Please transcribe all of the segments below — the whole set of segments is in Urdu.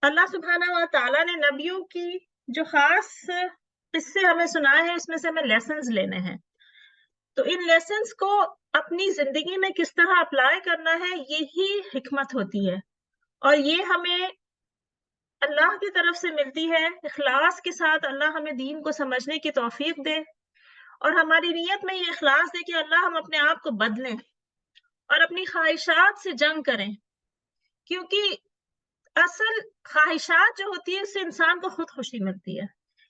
اللہ سبحانہ و تعالیٰ نے نبیوں کی جو خاص قصے ہمیں سنائے ہیں، اس میں سے ہمیں لیسنز لینے ہیں. تو ان لیسنز کو اپنی زندگی میں کس طرح اپلائی کرنا ہے، یہی حکمت ہوتی ہے. اور یہ ہمیں اللہ کی طرف سے ملتی ہے. اخلاص کے ساتھ اللہ ہمیں دین کو سمجھنے کی توفیق دے، اور ہماری نیت میں یہ اخلاص دے کہ اللہ ہم اپنے آپ کو بدلیں اور اپنی خواہشات سے جنگ کریں. کیونکہ اصل خواہشات جو ہوتی ہے اس سے انسان کو خود خوشی ملتی ہے،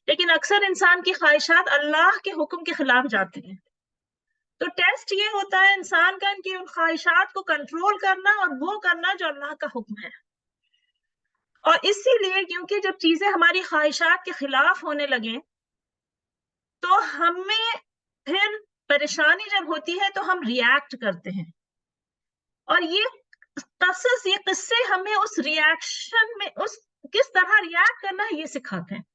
لیکن اکثر انسان کی خواہشات اللہ کے حکم کے خلاف جاتی ہیں. تو ٹیسٹ یہ ہوتا ہے انسان کا کہ ان خواہشات کو کنٹرول کرنا اور وہ کرنا جو اللہ کا حکم ہے. اور اسی لیے کیونکہ جب چیزیں ہماری خواہشات کے خلاف ہونے لگیں تو ہمیں پھر پریشانی جب ہوتی ہے تو ہم ریئیکٹ کرتے ہیں. اور یہ قصص، یہ قصے ہمیں اس ریئیکشن میں کس طرح ریئیکٹ کرنا ہے یہ سکھاتے ہیں.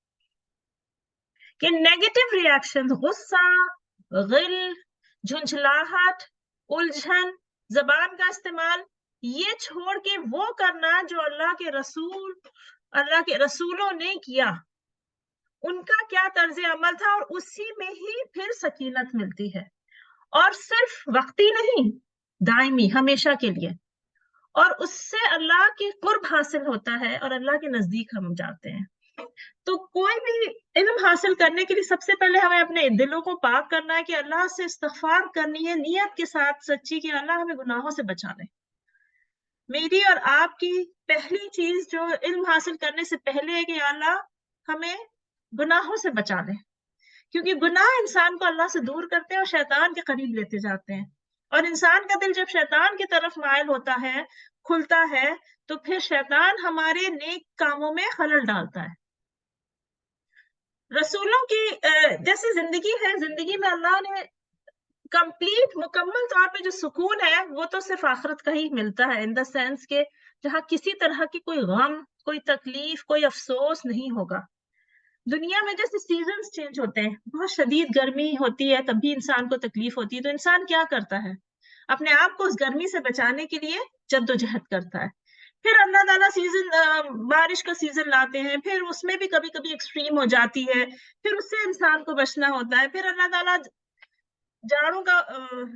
کہ نیگیٹو ریئیکشن، غصہ، غل، جھنجھلاہٹ، الجھن، زبان کا استعمال، یہ چھوڑ کے وہ کرنا جو اللہ کے رسولوں نے کیا، ان کا کیا طرز عمل تھا، اور اسی میں ہی پھر سکینت ملتی ہے. اور صرف وقتی نہیں، دائمی، ہمیشہ کے لیے. اور اس سے اللہ کی قرب حاصل ہوتا ہے اور اللہ کے نزدیک ہم جاتے ہیں. تو کوئی بھی علم حاصل کرنے کے لیے سب سے پہلے ہمیں اپنے دلوں کو پاک کرنا ہے کہ اللہ سے استغفار کرنی ہے نیت کے ساتھ سچی کہ اللہ ہمیں گناہوں سے بچا لے. میری اور آپ کی پہلی چیز جو علم حاصل کرنے سے پہلے ہے کہ اللہ ہمیں گناہوں سے بچا لے، کیونکہ گناہ انسان کو اللہ سے دور کرتے ہیں اور شیطان کے قریب لیتے جاتے ہیں. اور انسان کا دل جب شیطان کی طرف مائل ہوتا ہے، کھلتا ہے، تو پھر شیطان ہمارے نیک کاموں میں خلل ڈالتا ہے. رسولوں کی جیسی زندگی ہے، زندگی میں اللہ نے کمپلیٹ، مکمل طور پہ جو سکون ہے وہ تو صرف آخرت کا ہی ملتا ہے، ان دا سینس کہ جہاں کسی طرح کی کوئی غم، کوئی تکلیف، کوئی افسوس نہیں ہوگا. دنیا میں جیسے سیزنز چینج ہوتے ہیں، بہت شدید گرمی ہوتی ہے تب بھی انسان کو تکلیف ہوتی ہے، تو انسان کیا کرتا ہے؟ اپنے آپ کو اس گرمی سے بچانے کے لیے جدوجہد کرتا ہے. پھر اللہ تعالیٰ بارش کا سیزن لاتے ہیں، پھر اس میں بھی کبھی کبھی ایکسٹریم ہو جاتی ہے، پھر اس سے انسان کو بچنا ہوتا ہے. پھر اللہ تعالیٰ جاڑوں کا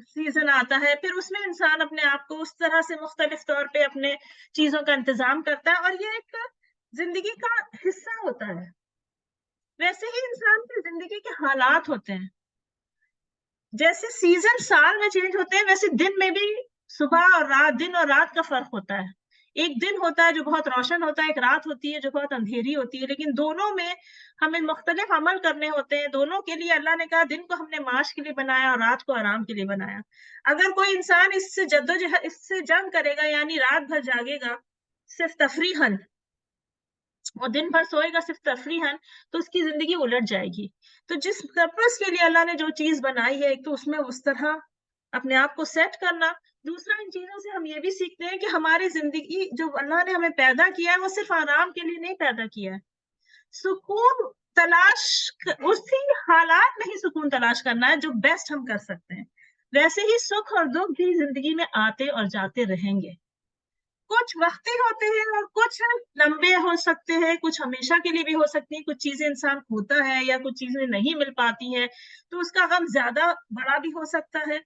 سیزن آتا ہے، پھر اس میں انسان اپنے آپ کو اس طرح سے مختلف طور پہ اپنے چیزوں کا انتظام کرتا ہے، اور یہ ایک زندگی کا حصہ ہوتا ہے. ویسے ہی انسان کی زندگی کے حالات ہوتے ہیں، جیسے سیزن سال میں چینج ہوتے ہیں ویسے دن میں بھی صبح اور رات، دن اور رات کا فرق ہوتا ہے. ایک دن ہوتا ہے جو بہت روشن ہوتا ہے، ایک رات ہوتی ہے جو بہت اندھیری ہوتی ہے، لیکن دونوں میں ہمیں مختلف عمل کرنے ہوتے ہیں. دونوں کے لیے اللہ نے کہا دن کو ہم نے معاش کے لیے بنایا اور رات کو آرام کے لیے بنایا. اگر کوئی انسان اس سے جدوجہد، اس سے جنگ کرے گا، یعنی رات بھر جاگے گا صرف تفریحاً، وہ دن بھر سوئے گا صرف تفریحاً، تو اس کی زندگی الٹ جائے گی. تو جس پرپس کے لیے اللہ نے جو چیز بنائی ہے، ایک تو اس میں اس طرح اپنے آپ کو سیٹ کرنا. دوسرا، ان چیزوں سے ہم یہ بھی سیکھتے ہیں کہ ہماری زندگی جو اللہ نے ہمیں پیدا کیا ہے وہ صرف آرام کے لیے نہیں پیدا کیا ہے. سکون تلاش، اسی حالات میں ہی سکون تلاش کرنا ہے جو بیسٹ ہم کر سکتے ہیں. ویسے ہی سکھ اور دکھ بھی زندگی میں آتے اور جاتے رہیں گے. کچھ وقتی ہوتے ہیں اور کچھ لمبے ہو سکتے ہیں، کچھ ہمیشہ کے لیے بھی ہو سکتی ہیں. کچھ چیزیں انسان کھوتا ہے یا کچھ چیزیں نہیں مل پاتی ہیں تو اس کا غم زیادہ بڑا بھی ہو سکتا ہے.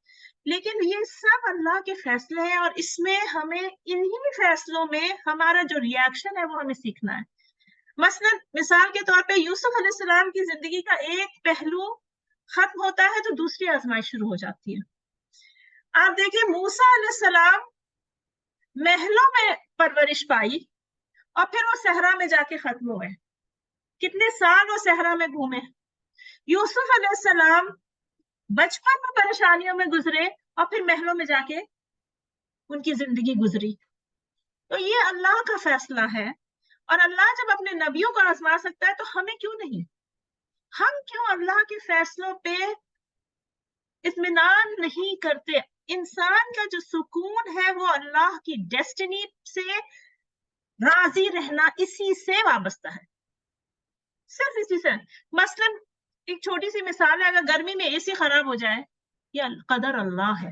لیکن یہ سب اللہ کے فیصلے ہیں، اور اس میں ہمیں انہی فیصلوں میں ہمارا جو ریاکشن ہے وہ ہمیں سیکھنا ہے. مثلا مثال کے طور پہ یوسف علیہ السلام کی زندگی کا ایک پہلو ختم ہوتا ہے تو دوسری آزمائش شروع ہو جاتی ہے. آپ دیکھیں موسیٰ علیہ السلام محلوں میں پرورش پائی اور پھر وہ صحرا میں جا کے ختم ہوئے. کتنے سال وہ صحرا میں گھومے. یوسف علیہ السلام بچپن میں پریشانیوں میں گزرے اور پھر محلوں میں جا کے ان کی زندگی گزری. تو یہ اللہ کا فیصلہ ہے، اور اللہ جب اپنے نبیوں کو آزما سکتا ہے تو ہمیں کیوں نہیں؟ ہم کیوں اللہ کے فیصلوں پہ اطمینان نہیں کرتے؟ انسان کا جو سکون ہے وہ اللہ کی ڈیسٹینی سے راضی رہنا اسی سے وابستہ ہے، صرف اسی سے. مثلا ایک چھوٹی سی مثال ہے، اگر گرمی میں اے سی خراب ہو جائے، یہ قدر اللہ ہے.